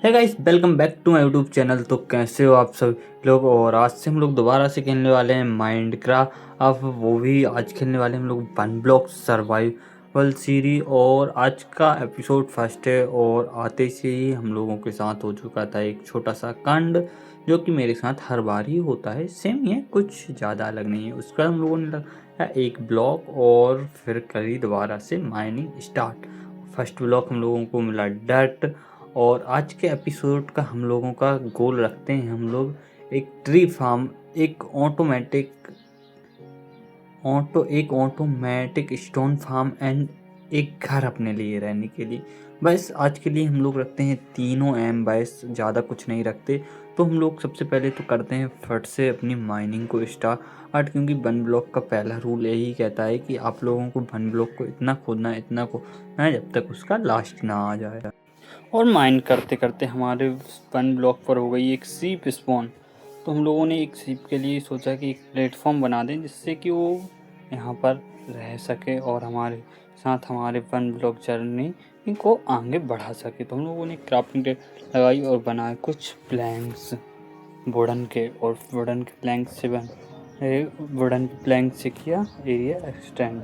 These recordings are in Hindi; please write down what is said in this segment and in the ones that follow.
है guys, welcome back to my YouTube channel. तो कैसे हो आप सब लोग। और आज से हम लोग दोबारा से खेलने वाले हैं माइनक्राफ्ट। अब वो भी आज खेलने वाले हैं हम लोग वन ब्लॉक सर्वाइवल सीरीज। और आज का एपिसोड फर्स्ट है। और आते से ही हम लोगों के साथ हो चुका था एक छोटा सा कांड, जो कि मेरे साथ हर बार ही होता है। सेम ही है, कुछ ज़्यादा अलग नहीं है। उसके बाद हम लोगों ने लगाया एक ब्लॉक और फिर करी दोबारा से माइनिंग स्टार्ट। फर्स्ट ब्लॉक हम लोगों को मिला डर्ट। और आज के एपिसोड का हम लोगों का गोल रखते हैं हम लोग एक ट्री फार्म, एक ऑटोमेटिक स्टोन फार्म एंड एक घर अपने लिए रहने के लिए। बस आज के लिए हम लोग रखते हैं तीनों एम, बस ज़्यादा कुछ नहीं रखते। तो हम लोग सबसे पहले तो करते हैं फट से अपनी माइनिंग को स्टार्ट, क्योंकि वन ब्लॉक का पहला रूल यही कहता है कि आप लोगों को वन ब्लॉक को इतना खोदना है जब तक उसका लास्ट ना आ जाए। और माइन करते करते हमारे वन ब्लॉक पर हो गई एक सीप स्पॉन। तो हम लोगों ने एक सीप के लिए सोचा कि एक प्लेटफॉर्म बना दें जिससे कि वो यहाँ पर रह सके और हमारे साथ हमारे वन ब्लॉक जर्नी इनको आगे बढ़ा सके। तो हम लोगों ने क्राफ्टिंग टेबल लगाई और बनाए कुछ प्लैंक्स वुडन के। और वुडन प्लैंक से किया एरिया एक्सटेंड।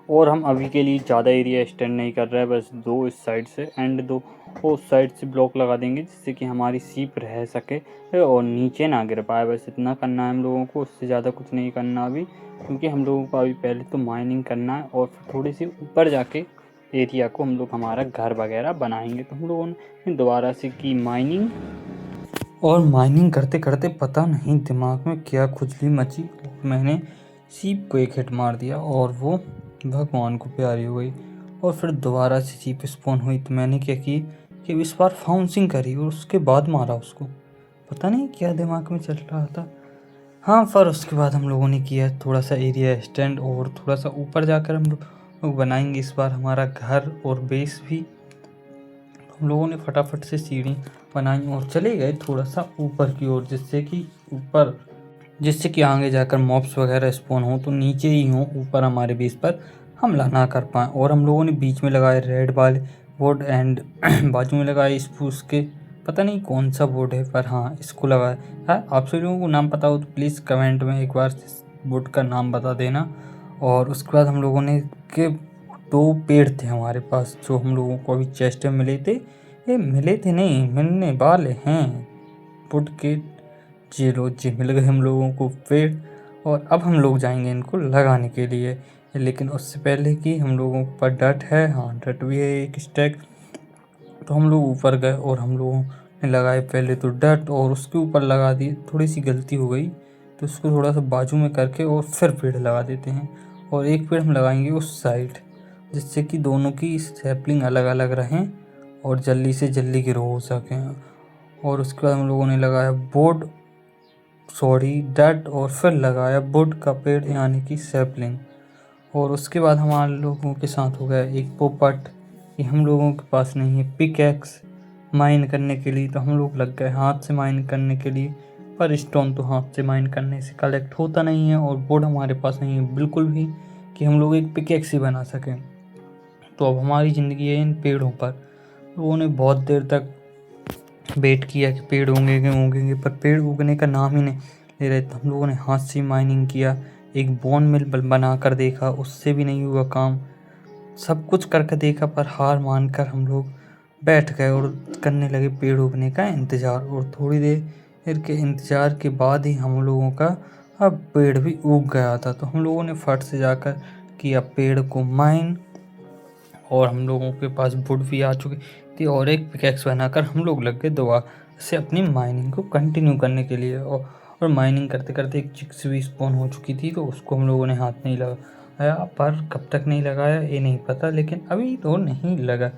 और हम अभी के लिए ज़्यादा एरिया एक्सटेंड नहीं कर रहे हैं, बस 2 इस साइड से एंड 2 उस साइड से ब्लॉक लगा देंगे जिससे कि हमारी सीप रह सके और नीचे ना गिर पाए। बस इतना करना है हम लोगों को, उससे ज़्यादा कुछ नहीं करना अभी, क्योंकि हम लोगों को अभी पहले तो माइनिंग करना है और फिर थोड़ी सी ऊपर जाके एरिया को हम लोग हमारा घर वगैरह बनाएंगे। तो हम लोगों ने दोबारा से की माइनिंग। और माइनिंग करते करते पता नहीं दिमाग में क्या खुजली मची, मैंने सीप को एक हिट मार दिया और वो भगवान को प्यारी हो गई। और फिर दोबारा से सीप स्पॉन हुई तो मैंने क्या की कि इस बार फाउंसिंग करी और उसके बाद मारा उसको। पता नहीं क्या दिमाग में चल रहा था। हाँ, फिर उसके बाद हम लोगों ने किया थोड़ा सा एरिया एक्सटेंड और थोड़ा सा ऊपर जाकर हम लोग बनाएंगे इस बार हमारा घर और बेस भी। हम लोगों ने फटाफट से सीढ़ी बनाई और चले गए थोड़ा सा ऊपर की ओर, जिससे कि आगे जाकर मॉब्स वगैरह स्पॉन हो तो नीचे ही हो, ऊपर हमारे बेस पर हमला ना कर पाए। और हम लोगों ने बीच में लगाए रेड वाले बोर्ड एंड बाजू में लगाए स्पूस के, पता नहीं कौन सा बोर्ड है पर हाँ इसको लगाया है। आप सभी लोगों को नाम पता हो तो प्लीज़ कमेंट में एक बार बोर्ड का नाम बता देना। और उसके बाद हम लोगों ने के 2 पेड़ थे हमारे पास जो हम लोगों को अभी चेस्ट में मिले थे। ये मिले थे नहीं, मिलने वाले हैं वुड के। जी मिल गए हम लोगों को पेड़। और अब हम लोग जाएंगे इनको लगाने के लिए, लेकिन उससे पहले कि हम लोगों पर डट है, हाँ डट भी है एक स्टैक। तो हम लोग ऊपर गए और हम लोगों ने लगाए पहले तो डट और उसके ऊपर लगा दिए। थोड़ी सी गलती हो गई तो उसको थोड़ा सा बाजू में करके और फिर पेड़ लगा देते हैं। और एक पेड़ हम लगाएंगे उस साइड, जिससे कि दोनों की सैपलिंग अलग अलग रहें और जल्दी से जल्दी ग्रो हो सकें। और उसके बाद हम लोगों ने लगाया डट और फिर लगाया वुड का पेड़ यानी कि सैपलिंग। और उसके बाद हमारे लोगों के साथ हो गया एक पोपट कि हम लोगों के पास नहीं है पिकैक्स माइन करने के लिए, तो हम लोग लग गए हाथ से माइन करने के लिए। पर स्टोन तो हाथ से माइन करने से कलेक्ट होता नहीं है और वुड हमारे पास नहीं है बिल्कुल भी कि हम लोग एक पिकैक्स ही बना सकें। तो अब हमारी ज़िंदगी है इन पेड़ों पर। लोगों ने बहुत देर तक वेट किया कि पेड़ उगेंगे पर पेड़ उगने का नाम ही नहीं ले रहे। तो हम लोगों ने हाथ से माइनिंग किया, एक बोन मिल बना कर देखा, उससे भी नहीं हुआ काम। सब कुछ करके देखा पर हार मानकर हम लोग बैठ गए और करने लगे पेड़ उगने का इंतज़ार। और थोड़ी देर के इंतज़ार के बाद ही हम लोगों का अब पेड़ भी उग गया था। तो हम लोगों ने फट से जाकर किया पेड़ को माइन और हम लोगों के पास वुड भी आ चुकी थी और एक पिकैक्स बनाकर हम लोग लग गए दोबारा से अपनी माइनिंग को कंटिन्यू करने के लिए। और माइनिंग करते करते एक चिक्स भी स्पॉन हो चुकी थी तो उसको हम लोगों ने हाथ नहीं लगाया। पर कब तक नहीं लगाया ये नहीं पता, लेकिन अभी तो नहीं लगा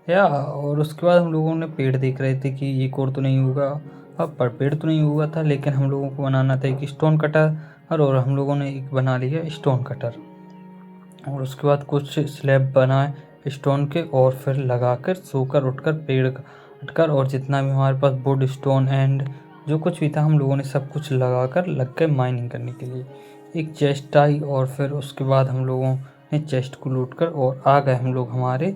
या। और उसके बाद हम लोगों ने पेड़ देख रहे थे कि एक और तो नहीं होगा। अब पर पेड़ तो नहीं हुआ था, लेकिन हम लोगों को बनाना था एक स्टोन कटर और हम लोगों ने एक बना लिया स्टोन कटर। और उसके बाद कुछ स्लैब बनाए स्टोन के और फिर लगाकर सोकर उठकर पेड़ काटकर और जितना भी हमारे पास वुड स्टोन एंड जो कुछ भी था हम लोगों ने सब कुछ लगाकर लग गए माइनिंग करने के लिए। एक चेस्ट आई और फिर उसके बाद हम लोगों ने चेस्ट को लूट कर और आ गए हम लोग हमारे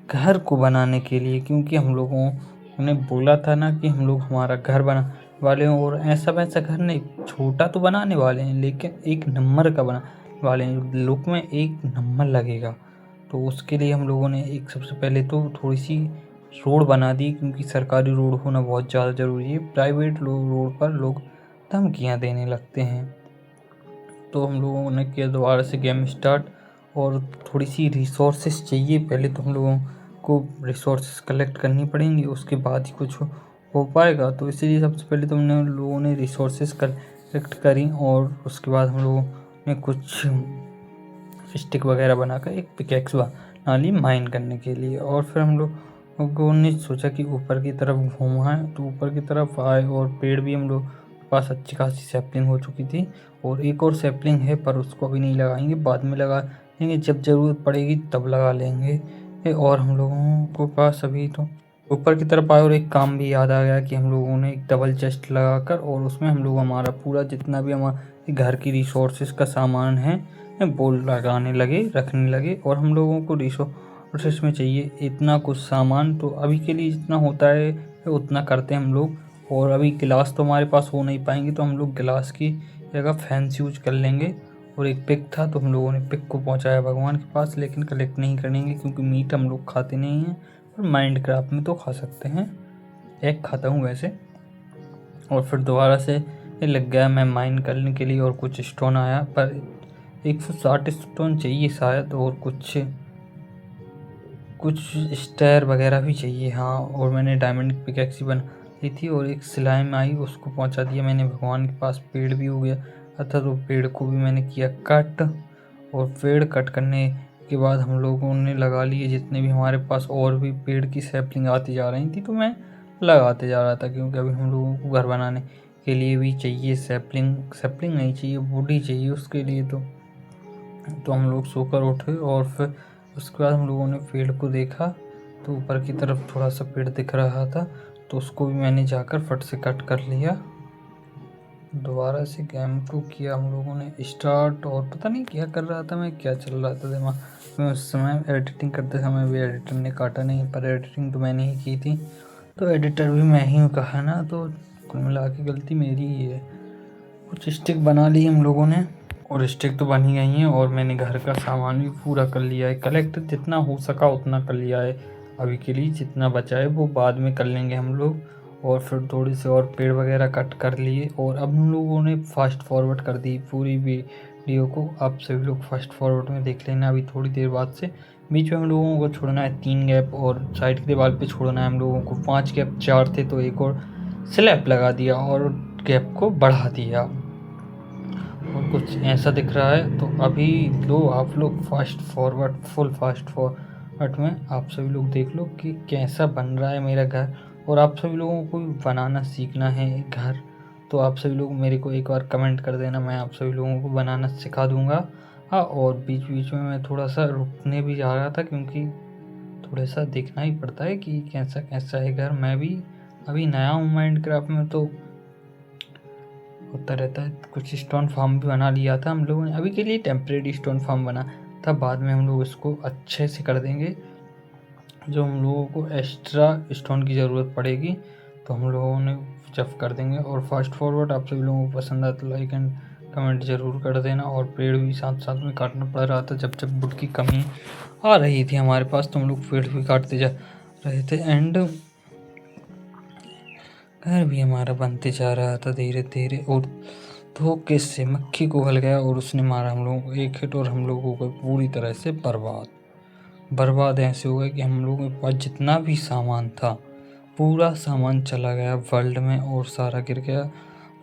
घर को बनाने के लिए, क्योंकि हम लोगों ने बोला था ना कि हम लोग हमारा घर बना वाले हैं, और ऐसा वैसा घर नहीं, छोटा तो बनाने वाले हैं लेकिन एक नंबर का बना वाले हैं, लुक में एक नंबर लगेगा। तो उसके लिए हम लोगों ने एक सबसे पहले तो थोड़ी सी रोड बना दी, क्योंकि सरकारी रोड होना बहुत ज़्यादा ज़रूरी है। प्राइवेट रोड पर लोग धमकियाँ देने लगते हैं। तो हम लोगों ने किया दोबारा से गेम स्टार्ट, और थोड़ी सी रिसोर्सेज चाहिए। पहले तो हम लोगों को रिसोर्सेज कलेक्ट करनी पड़ेंगी, उसके बाद ही कुछ हो पाएगा। तो इसीलिए सबसे पहले तो हमने लोगों ने रिसोर्सेज कलेक्ट करी, और उसके बाद हम लोगों ने कुछ स्टिक वगैरह बनाकर एक पिकेक्स बना ली माइन करने के लिए। और फिर हम लोगों ने सोचा कि ऊपर की तरफ घूमा है, तो ऊपर की तरफ आए, और पेड़ भी हम लोग के पास अच्छी खासी सैपलिंग हो चुकी थी, और एक और सैपलिंग है पर उसको अभी नहीं लगाएंगे, बाद में लगा लेंगे, जब ज़रूरत पड़ेगी तब लगा लेंगे। और हम लोगों को पास अभी तो ऊपर की तरफ आए, और एक काम भी याद आ गया कि हम लोगों ने एक डबल चेस्ट लगाकर, और उसमें हम लोग हमारा पूरा जितना भी हमारे घर की रिसोर्सेज का सामान है वो लगाने लगे, रखने लगे। और हम लोगों को रिसोर्सेज में चाहिए इतना कुछ सामान, तो अभी के लिए जितना होता है उतना करते हैं हम लोग। और अभी गिलास तो हमारे पास हो नहीं पाएंगे, तो हम लोग गिलास की जगह फैंस यूज कर लेंगे। और एक पिक था, तो हम लोगों ने पिक को पहुंचाया भगवान के पास, लेकिन कलेक्ट नहीं करेंगे क्योंकि मीट हम लोग खाते नहीं हैं, पर माइंड क्राफ्ट में तो खा सकते हैं। एग खाता हूँ वैसे। और फिर दोबारा से लग गया मैं माइन करने के लिए, और कुछ स्टोन आया, पर 160 स्टोन चाहिए शायद, और कुछ स्टेयर वगैरह भी चाहिए। हाँ, और मैंने डायमंड पिकैक्स ही बनाई थी, और एक स्लाइम आई, उसको पहुंचा दिया मैंने भगवान के पास। पेड़ भी हो गया था, तो पेड़ को भी मैंने किया कट। और पेड़ कट करने के बाद हम लोगों ने लगा लिए जितने भी हमारे पास और भी पेड़ की सैपलिंग आती जा रही थी, तो मैं लगाते जा रहा था, क्योंकि अभी हम लोगों को घर बनाने के लिए भी चाहिए सैपलिंग। सैपलिंग नहीं चाहिए, वुड ही चाहिए उसके लिए। तो हम लोग सोकर उठे, और फिर उसके बाद हम लोगों ने पेड़ को देखा, तो ऊपर की तरफ थोड़ा सा पेड़ दिख रहा था, तो उसको भी मैंने जाकर फट से कट कर लिया। दोबारा से गेम को किया हम लोगों ने स्टार्ट, और पता नहीं क्या कर रहा था मैं, क्या चल रहा था दिमाग में उस समय। एडिटिंग करते समय भी एडिटर ने काटा नहीं, पर एडिटिंग तो मैंने ही की थी, तो एडिटर भी मैं ही हूँ कहा ना, तो कुल मिला के गलती मेरी ही है। कुछ स्टिक बना ली हम लोगों ने, और स्टिक तो बन ही गई हैं, और मैंने घर का सामान भी पूरा कर लिया है, कलेक्ट जितना हो सका उतना कर लिया है। अभी के लिए जितना बचा है वो बाद में कर लेंगे हम लोग। और फिर थोड़ी से और पेड़ वगैरह कट कर लिए, और अब हम लोगों ने फास्ट फॉरवर्ड कर दी पूरी वीडियो को। आप सभी लोग फास्ट फॉरवर्ड में देख लेना अभी थोड़ी देर बाद से। बीच में हम लोगों को छोड़ना है 3 गैप, और साइड की दीवार पे छोड़ना है हम लोगों को 5 गैप। 4 थे तो एक और स्लैब लगा दिया, और गैप को बढ़ा दिया, और कुछ ऐसा दिख रहा है। तो अभी लो आप लोग fast forward, full fast forward में आप सभी लोग देख लो कि कैसा बन रहा है मेरा घर। और आप सभी लोगों को बनाना सीखना है घर, तो आप सभी लोग मेरे को एक बार कमेंट कर देना, मैं आप सभी लोगों को बनाना सिखा दूंगा। हाँ, और बीच बीच में मैं थोड़ा सा रुकने भी जा रहा था, क्योंकि थोड़ा सा देखना ही पड़ता है कि कैसा कैसा है घर। मैं भी अभी नया हूँ माइनक्राफ्ट में, तो होता रहता है। कुछ स्टोन फार्म भी बना लिया था हम लोगों ने, अभी के लिए टेम्परेरी स्टोन फार्म बना था, बाद में हम लोग इसको अच्छे से कर देंगे। जो हम लोगों को एक्स्ट्रा स्टोन की ज़रूरत पड़ेगी तो हम लोगों ने जब कर देंगे। और फास्ट फॉरवर्ड आप सभी लोगों को पसंद आया तो लाइक एंड कमेंट ज़रूर कर देना। और पेड़ भी साथ साथ में काटना पड़ रहा था, जब जब वुड की कमी आ रही थी हमारे पास, तो हम लोग पेड़ भी काटते जा रहे थे। एंड घर भी हमारा बनते जा रहा था धीरे धीरे, और धोखे से मक्खी को हल गया, और उसने मारा हम लोगों को एक हिट, और हम लोगों को पूरी तरह से बर्बाद ऐसे हो गए कि हम लोगों के पास जितना भी सामान था पूरा सामान चला गया वर्ल्ड में, और सारा गिर गया।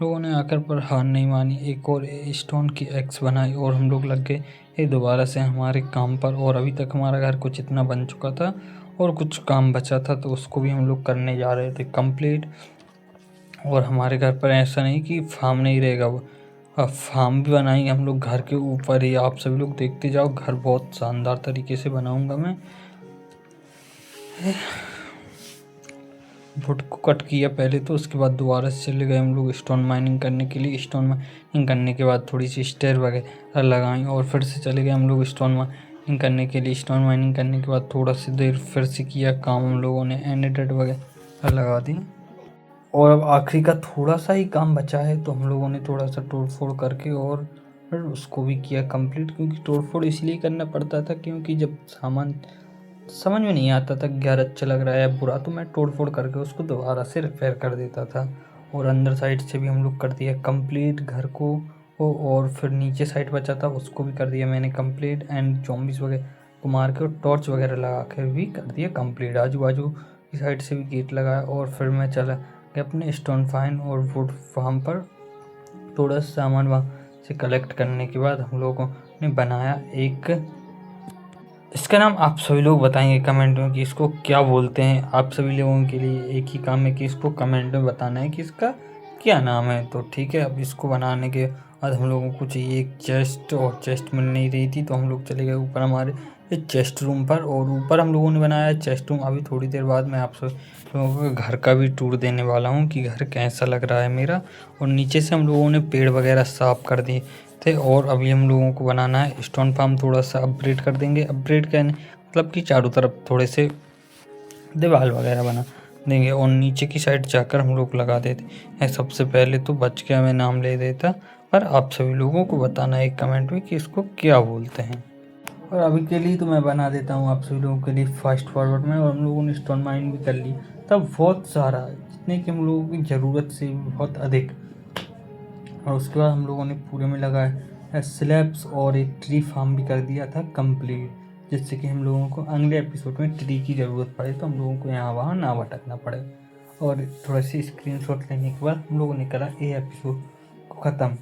लोगों ने आकर पर हार नहीं मानी, एक और स्टोन की एक्स बनाई, और हम लोग लग गए दोबारा से हमारे काम पर। और अभी तक हमारा घर कुछ इतना बन चुका था, और कुछ काम बचा था, तो उसको भी हम लोग करने जा रहे थे कंप्लीट। और हमारे घर पर ऐसा नहीं कि फार्म नहीं रहेगा, अब फार्म भी बनाएंगे हम लोग घर के ऊपर ही। आप सभी लोग देखते जाओ, घर बहुत शानदार तरीके से बनाऊंगा मैं। वुड को कट किया पहले, तो उसके बाद दोबारा से चले गए हम लोग स्टोन माइनिंग करने के लिए। स्टोन माइनिंग करने के बाद थोड़ी सी स्टेयर वगैरह लगाई, और फिर से चले गए हम लोग स्टोन करने के लिए, स्टोन माइनिंग करने के बाद थोड़ा सी देर फिर से किया काम हम लोगों ने, एंडोडेट वगैरह लगा दी। और अब आखिरी का थोड़ा सा ही काम बचा है, तो हम लोगों ने थोड़ा सा तोड़ फोड़ करके और फिर उसको भी किया कंप्लीट। क्योंकि तोड़ फोड़ इसलिए करना पड़ता था क्योंकि जब सामान समझ में नहीं आता था यार अच्छा लग रहा है या बुरा, तो मैं तोड़ फोड़ करके उसको दोबारा से रिपेयर कर देता था। और अंदर साइड से भी हम लोग कर दिया कंप्लीट घर को। और फिर नीचे साइड बचा था उसको भी कर दिया मैंने कंप्लीट, एंड ज़ॉम्बीज़ वगैरह को मार के और टॉर्च वगैरह लगा कर भी कर दिया कंप्लीट। आजू बाजू की साइड से भी गेट लगाया और फिर मैं चला गया अपने स्टोन फाइन और वुड फार्म पर। थोड़ा सा सामान वहाँ से कलेक्ट करने के बाद हम लोगों ने बनाया एक, इसका नाम आप सभी लोग बताएंगे कमेंट में कि इसको क्या बोलते हैं। आप सभी लोगों के लिए एक ही काम है कि इसको कमेंट में बताना है कि इसका क्या नाम है। तो ठीक है, अब इसको बनाने के बाद हम लोगों को चाहिए एक चेस्ट, और चेस्ट मिल नहीं रही थी तो हम लोग चले गए ऊपर हमारे एक चेस्ट रूम पर, और ऊपर हम लोगों ने बनाया चेस्ट रूम। अभी थोड़ी देर बाद मैं आप सब लोगों को घर का भी टूर देने वाला हूँ कि घर कैसा लग रहा है मेरा। और नीचे से हम लोगों ने पेड़ वगैरह साफ कर दिए थे, और अभी हम लोगों को बनाना है स्टोन फार्म, थोड़ा सा अपग्रेड कर देंगे। अपग्रेड कहने मतलब कि चारों तरफ थोड़े से दीवार वगैरह बना देंगे, और नीचे की साइड जाकर हम लोग लगा देते हैं। सबसे पहले तो बच गया मैं नाम ले देता, पर आप सभी लोगों को बताना है एक कमेंट में कि इसको क्या बोलते हैं। और अभी के लिए तो मैं बना देता हूँ आप सभी लोगों के लिए फास्ट फॉरवर्ड में। और हम लोगों ने स्टोन माइन भी कर ली, तब बहुत सारा, जितने कि हम लोगों की ज़रूरत से भी बहुत अधिक। और उसके बाद हम लोगों ने पूरे में लगाया स्लैब्स और एक ट्री फार्म भी कर दिया था कंप्लीट, जिससे कि हम लोगों को अगले एपिसोड में ट्री की ज़रूरत पड़े तो हम लोगों को यहाँ वहाँ ना भटकना पड़े। और थोड़ा सी स्क्रीनशॉट लेने के बाद हम लोगों ने करा ये एपिसोड को ख़त्म।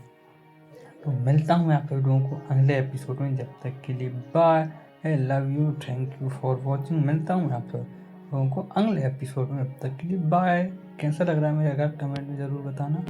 तो मिलता हूँ मैं आप लोगों को अगले एपिसोड में, जब तक के लिए bye, I love you, thank you for watching. मिलता हूँ मैं आप लोगों को अगले एपिसोड में, तब तक के लिए बाय। कैसा लग रहा है मेरा घर कमेंट में ज़रूर बताना।